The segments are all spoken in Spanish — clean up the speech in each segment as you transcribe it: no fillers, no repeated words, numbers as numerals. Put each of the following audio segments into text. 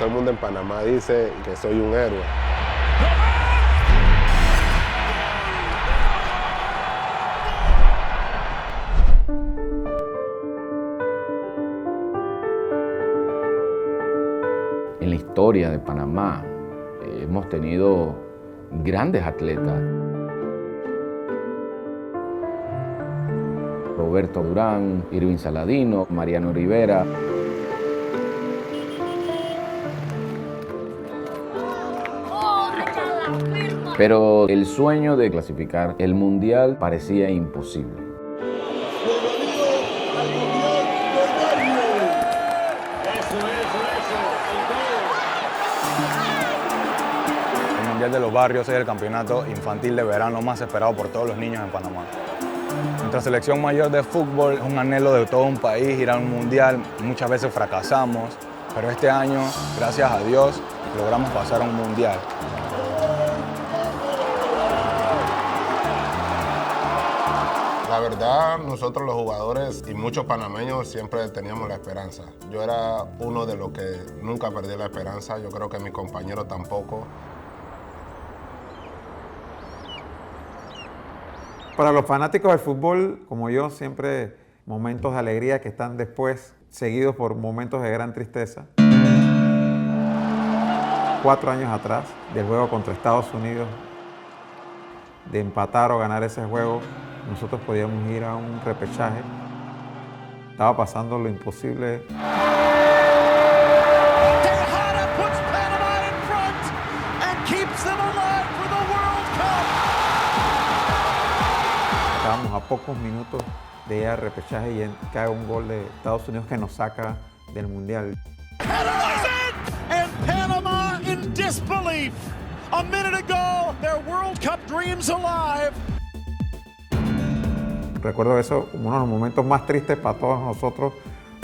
todo el mundo en Panamá dice que soy un héroe. En la historia de Panamá hemos tenido grandes atletas. Roberto Durán, Irving Saladino, Mariano Rivera. Pero el sueño de clasificar el Mundial parecía imposible. El Mundial de los Barrios es el campeonato infantil de verano más esperado por todos los niños en Panamá. Nuestra selección mayor de fútbol es un anhelo de todo un país, ir a un mundial. Muchas veces fracasamos, pero este año, gracias a Dios, logramos pasar a un mundial. La verdad, nosotros los jugadores y muchos panameños siempre teníamos la esperanza. Yo era uno de los que nunca perdí la esperanza, yo creo que mis compañeros tampoco. Para los fanáticos del fútbol, como yo, siempre momentos de alegría que están después seguidos por momentos de gran tristeza. 4 años atrás del juego contra Estados Unidos, de empatar o ganar ese juego, nosotros podíamos ir a un repechaje. Estaba pasando lo imposible. Estábamos a pocos minutos de ir al repechaje y cae un gol de Estados Unidos que nos saca del Mundial. And Panama in disbelief. A minute ago, their World Cup dreams alive. Recuerdo eso como uno de los momentos más tristes para todos nosotros,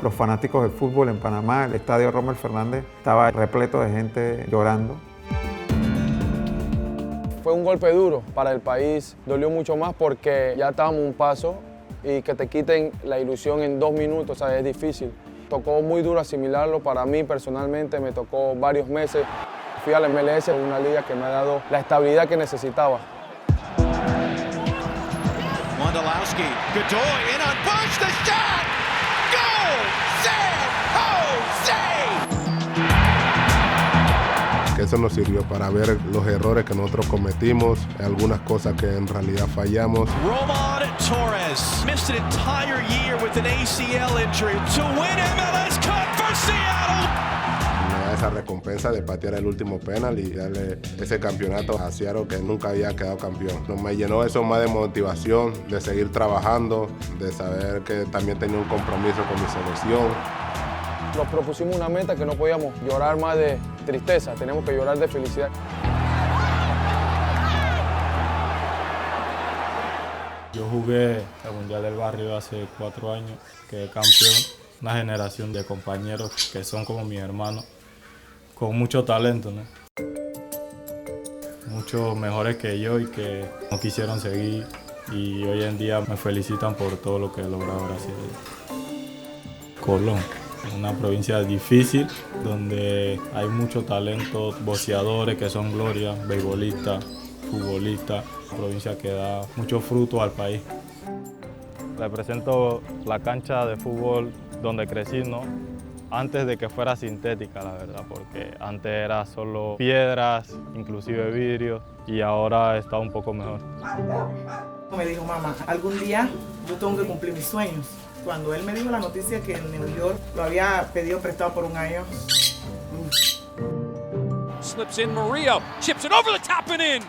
los fanáticos del fútbol en Panamá. El estadio Rommel Fernández estaba repleto de gente llorando. Fue un golpe duro para el país, dolió mucho más porque ya estábamos un paso y que te quiten la ilusión en 2 minutos, o sea, es difícil. Tocó muy duro asimilarlo, para mí personalmente me tocó varios meses. Fui al MLS, una liga que me ha dado la estabilidad que necesitaba. Wondolowski, Godoy in on Bush, the shot! Goal! San Jose! Que eso nos sirvió para ver los errores que nosotros cometimos, algunas cosas que en realidad fallamos. Torres missed an entire year with an ACL injury to win MLS Cup for Seattle. Me da esa recompensa de patear el último penal y darle ese campeonato a Seattle que nunca había quedado campeón. Me llenó eso más de motivación, de seguir trabajando, de saber que también tenía un compromiso con mi selección. Nos propusimos una meta que no podíamos llorar más de tristeza, teníamos que llorar de felicidad. Yo jugué el Mundial del Barrio hace 4 años, quedé campeón. Una generación de compañeros que son como mis hermanos, con mucho talento, ¿no? Muchos mejores que yo y que no quisieron seguir y hoy en día me felicitan por todo lo que he logrado gracias a ellos. Colón, una provincia difícil donde hay mucho talento, boxeadores que son gloria, beisbolistas, futbolistas, provincia que da mucho fruto al país. Represento la cancha de fútbol donde crecí, ¿no? Antes de que fuera sintética, la verdad, porque antes era solo piedras, inclusive vidrios, y ahora está un poco mejor. Me dijo, mamá, algún día yo tengo que cumplir mis sueños. Cuando él me dijo la noticia que en New York lo había pedido prestado por 1 año. Slips in Murillo, chips it over the top and in.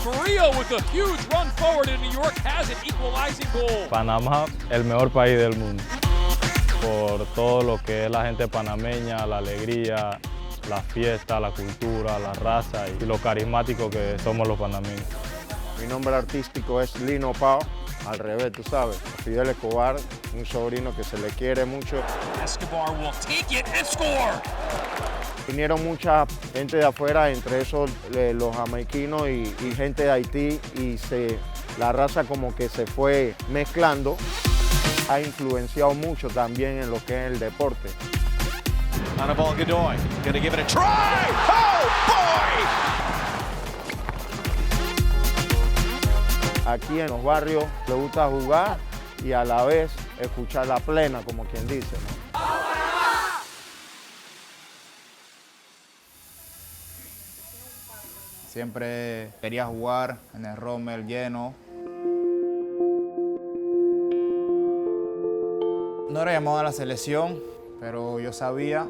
Murillo with a huge run forward and New York has an equalizing goal. Panamá, el mejor país del mundo. Por todo lo que es la gente panameña, la alegría, la fiesta, la cultura, la raza y lo carismático que somos los panameños. Mi nombre artístico es Lino Pao, al revés, tú sabes. Fidel Escobar, un sobrino que se le quiere mucho. Escobar will take it and score. Vinieron mucha gente de afuera, entre esos los jamaiquinos y gente de Haití, y la raza como que se fue mezclando. Ha influenciado mucho también en lo que es el deporte. Anibal Godoy, gonna give it a try! Oh, boy! Aquí en los barrios le gusta jugar y a la vez escuchar la plena, como quien dice, ¿no? Siempre quería jugar en el Rommel lleno. No era llamado a la selección, pero yo sabía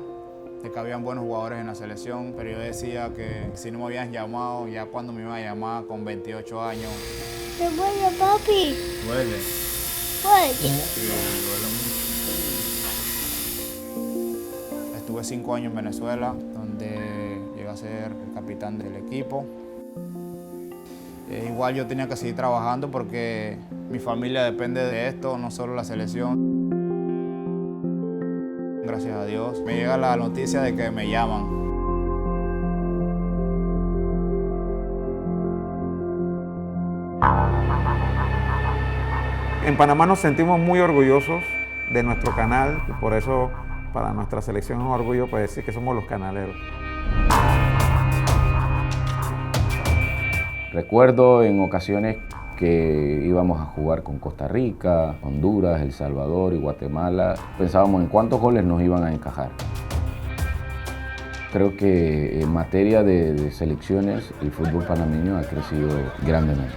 de que habían buenos jugadores en la selección, pero yo decía que si no me habían llamado, ya cuando me iban a llamar con 28 años. ¿Te duele, papi? Duele. ¿Duele? Sí, duele mucho. Estuve 5 años en Venezuela, donde llegué a ser el capitán del equipo. Igual yo tenía que seguir trabajando porque mi familia depende de esto, no solo la selección. Gracias a Dios me llega la noticia de que me llaman. En Panamá nos sentimos muy orgullosos de nuestro canal y por eso para nuestra selección es un orgullo pues, decir que somos los canaleros. Recuerdo en ocasiones que íbamos a jugar con Costa Rica, Honduras, El Salvador y Guatemala. Pensábamos en cuántos goles nos iban a encajar. Creo que en materia de selecciones el fútbol panameño ha crecido grandemente.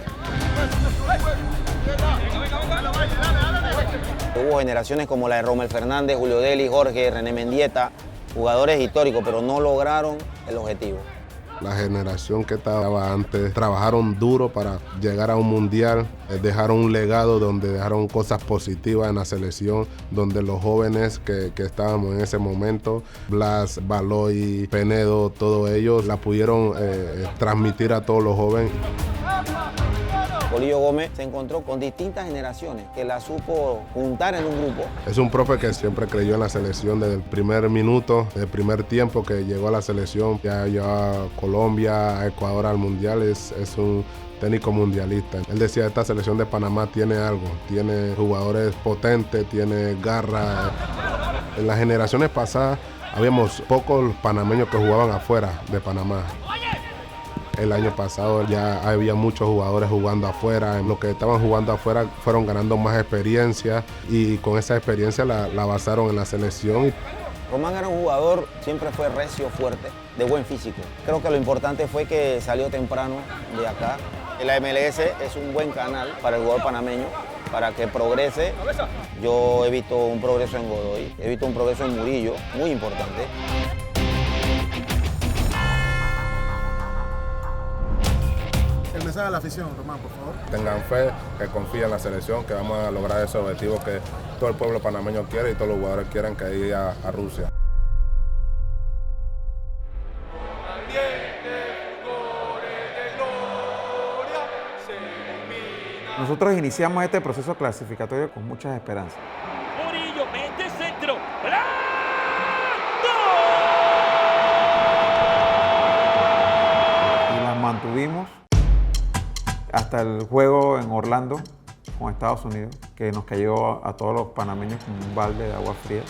Hubo generaciones como la de Rommel Fernández, Julio Deli, Jorge, René Mendieta, jugadores históricos, pero no lograron el objetivo. La generación que estaba antes trabajaron duro para llegar a un mundial, dejaron un legado donde dejaron cosas positivas en la selección, donde los jóvenes que estábamos en ese momento, Blas, Baloy, Penedo, todos ellos la pudieron transmitir a todos los jóvenes. Bolillo Gómez se encontró con distintas generaciones que la supo juntar en un grupo. Es un profe que siempre creyó en la selección desde el primer minuto, desde el primer tiempo que llegó a la selección. Ya llevó a Colombia, a Ecuador al mundial, es un técnico mundialista. Él decía, esta selección de Panamá tiene algo, tiene jugadores potentes, tiene garra. En las generaciones pasadas habíamos pocos panameños que jugaban afuera de Panamá. El año pasado ya había muchos jugadores jugando afuera. Los que estaban jugando afuera fueron ganando más experiencia y con esa experiencia la basaron en la selección. Román era un jugador, siempre fue recio, fuerte, de buen físico. Creo que lo importante fue que salió temprano de acá. La MLS es un buen canal para el jugador panameño, para que progrese. Yo he visto un progreso en Godoy, he visto un progreso en Murillo, muy importante. El mensaje de la afición, Román, por favor. Tengan fe, que confíen en la selección, que vamos a lograr ese objetivo que todo el pueblo panameño quiere y todos los jugadores quieren, que ir a Rusia. Nosotros iniciamos este proceso clasificatorio con muchas esperanzas. Murillo mete centro. Y las mantuvimos hasta el juego en Orlando con Estados Unidos, que nos cayó a todos los panameños como un balde de agua fría.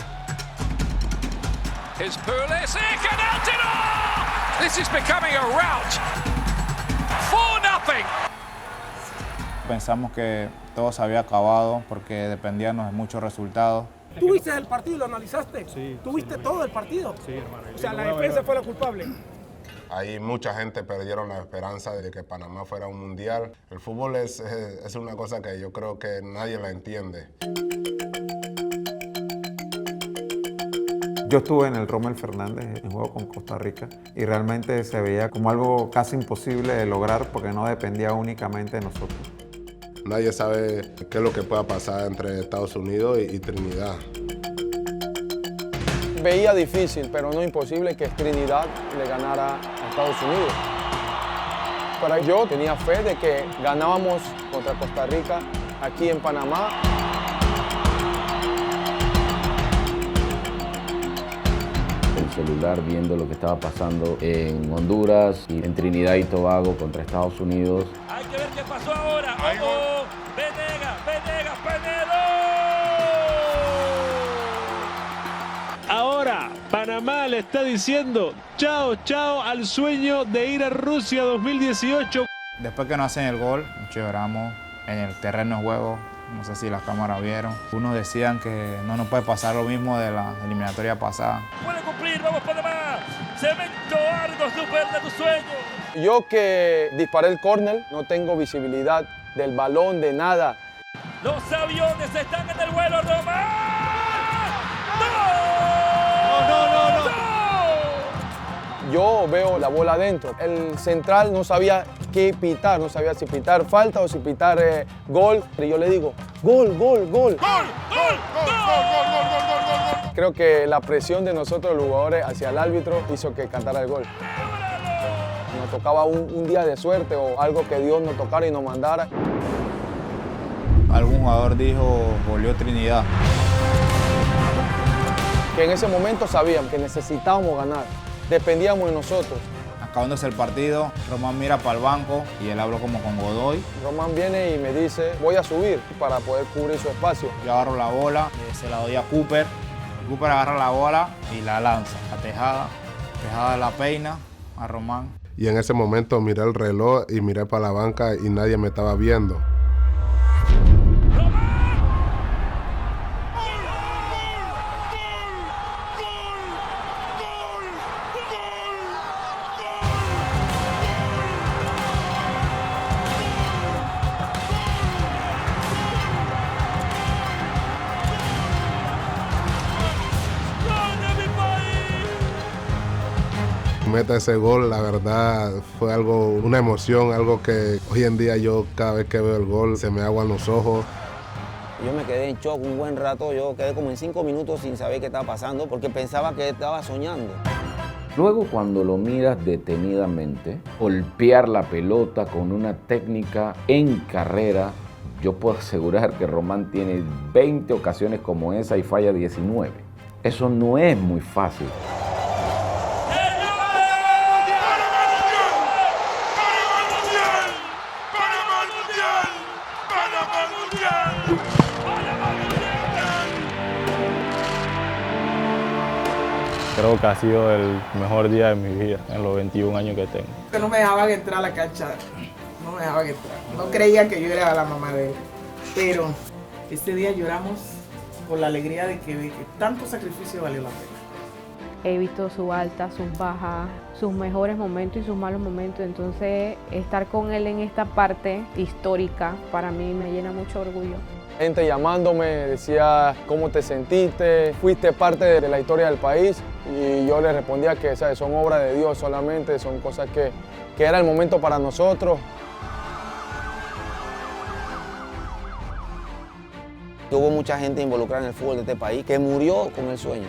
His Pulisic and Altidore! This is becoming a rout. 4-0. Pensamos que todo se había acabado porque dependíamos de muchos resultados. ¿Tú viste el partido y lo analizaste? Sí. ¿Tú viste todo el partido? Sí, hermano. O sea, la defensa fue la culpable. Ahí mucha gente perdieron la esperanza de que Panamá fuera un mundial. El fútbol es una cosa que yo creo que nadie la entiende. Yo estuve en el Rommel Fernández en juego con Costa Rica y realmente se veía como algo casi imposible de lograr porque no dependía únicamente de nosotros. Nadie sabe qué es lo que pueda pasar entre Estados Unidos y Trinidad. Veía difícil, pero no imposible que Trinidad le ganara a Estados Unidos. Pero yo tenía fe de que ganábamos contra Costa Rica aquí en Panamá. El celular viendo lo que estaba pasando en Honduras y en Trinidad y Tobago contra Estados Unidos. Hay que ver qué pasó ahora. ¡Oh! Penedo. Ahora Panamá le está diciendo chao, chao al sueño de ir a Rusia 2018. Después que nos hacen el gol, muchos lloramos en el terreno de juego. No sé si las cámaras vieron. Unos decían que no nos puede pasar lo mismo de la eliminatoria pasada. Puede cumplir, vamos Panamá. Cemento Argos, super de tu sueño. Yo que disparé el córner, no tengo visibilidad del balón, de nada. Los aviones están en el vuelo, Román. ¡No! Yo veo la bola adentro. El central no sabía qué pitar, no sabía si pitar falta o si pitar gol. Y yo le digo, gol, gol, gol. Creo que la presión de nosotros los jugadores hacia el árbitro hizo que cantara el gol. Nos tocaba un día de suerte o algo que Dios nos tocara y nos mandara. Algún jugador dijo, volvió Trinidad. Que en ese momento sabíamos que necesitábamos ganar, dependíamos de nosotros. Acabándose el partido, Román mira para el banco y él habló como con Godoy. Román viene y me dice, voy a subir para poder cubrir su espacio. Yo agarro la bola, se la doy a Cooper. Cooper agarra la bola y la lanza a Tejada. Tejada la peina a Román. Y en ese momento miré el reloj y miré para la banca y nadie me estaba viendo. Meta ese gol, la verdad fue algo, una emoción, algo que hoy en día yo cada vez que veo el gol se me aguan los ojos. Yo me quedé en shock un buen rato, yo quedé como en 5 minutos sin saber qué estaba pasando porque pensaba que estaba soñando. Luego, cuando lo miras detenidamente, golpear la pelota con una técnica en carrera, yo puedo asegurar que Román tiene 20 ocasiones como esa y falla 19. Eso no es muy fácil. Creo que ha sido el mejor día de mi vida en los 21 años que tengo. Que no me dejaban entrar a la cancha, no me dejaban entrar. No creían que yo era la mamá de él. Pero este día lloramos por la alegría de que tanto sacrificio valió la pena. He visto sus altas, sus bajas, sus mejores momentos y sus malos momentos. Entonces, estar con él en esta parte histórica para mí me llena mucho orgullo. Gente llamándome, decía, ¿cómo te sentiste? Fuiste parte de la historia del país. Y yo le respondía que, ¿sabes?, son obras de Dios solamente, son cosas que era el momento para nosotros. Hubo mucha gente involucrada en el fútbol de este país que murió con el sueño,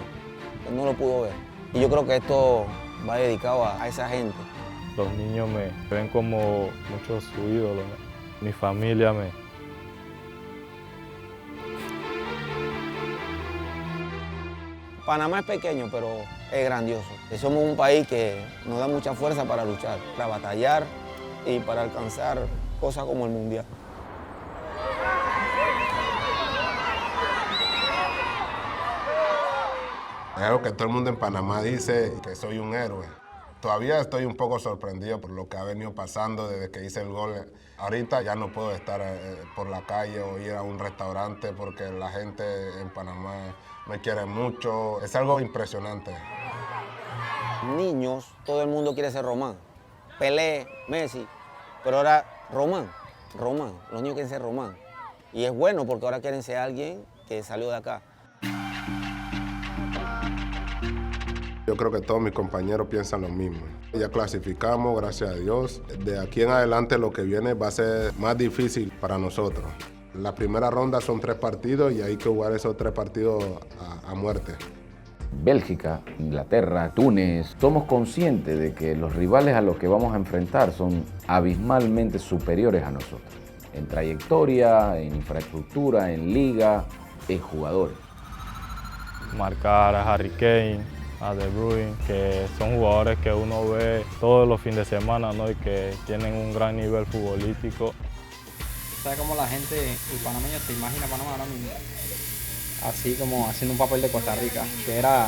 que no lo pudo ver. Y yo creo que esto va dedicado a esa gente. Los niños me ven como mucho su ídolo, ¿no? Mi familia me... Panamá es pequeño, pero es grandioso. Somos un país que nos da mucha fuerza para luchar, para batallar y para alcanzar cosas como el Mundial. Es algo que todo el mundo en Panamá dice que soy un héroe. Todavía estoy un poco sorprendido por lo que ha venido pasando desde que hice el gol. Ahorita ya no puedo estar por la calle o ir a un restaurante porque la gente en Panamá me quiere mucho. Es algo impresionante. Niños, todo el mundo quiere ser Román. Pelé, Messi, pero ahora Román. Los niños quieren ser Román. Y es bueno porque ahora quieren ser alguien que salió de acá. Yo creo que todos mis compañeros piensan lo mismo. Ya clasificamos, gracias a Dios. De aquí en adelante lo que viene va a ser más difícil para nosotros. La primera ronda son 3 partidos y hay que jugar esos 3 partidos a muerte. Bélgica, Inglaterra, Túnez, somos conscientes de que los rivales a los que vamos a enfrentar son abismalmente superiores a nosotros. En trayectoria, en infraestructura, en liga, en jugadores. Marcar a Harry Kane, a De Bruyne, que son jugadores que uno ve todos los fines de semana, ¿no? Y que tienen un gran nivel futbolístico. ¿Sabes cómo la gente, el panameño, se imagina Panamá ahora mismo? Así como haciendo un papel de Costa Rica, que era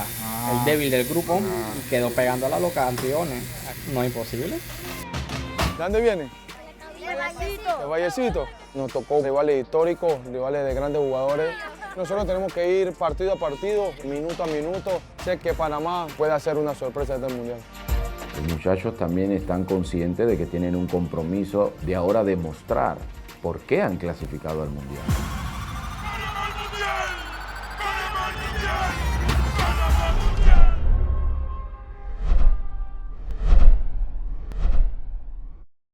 el débil del grupo, quedó pegando a la loca campeones. No es imposible. ¿De dónde viene? De Vallecito. Nos tocó rivales históricos, rivales de grandes jugadores. Nosotros tenemos que ir partido a partido, minuto a minuto. Sé que Panamá puede hacer una sorpresa del Mundial. Los muchachos también están conscientes de que tienen un compromiso de ahora demostrar por qué han clasificado al Mundial.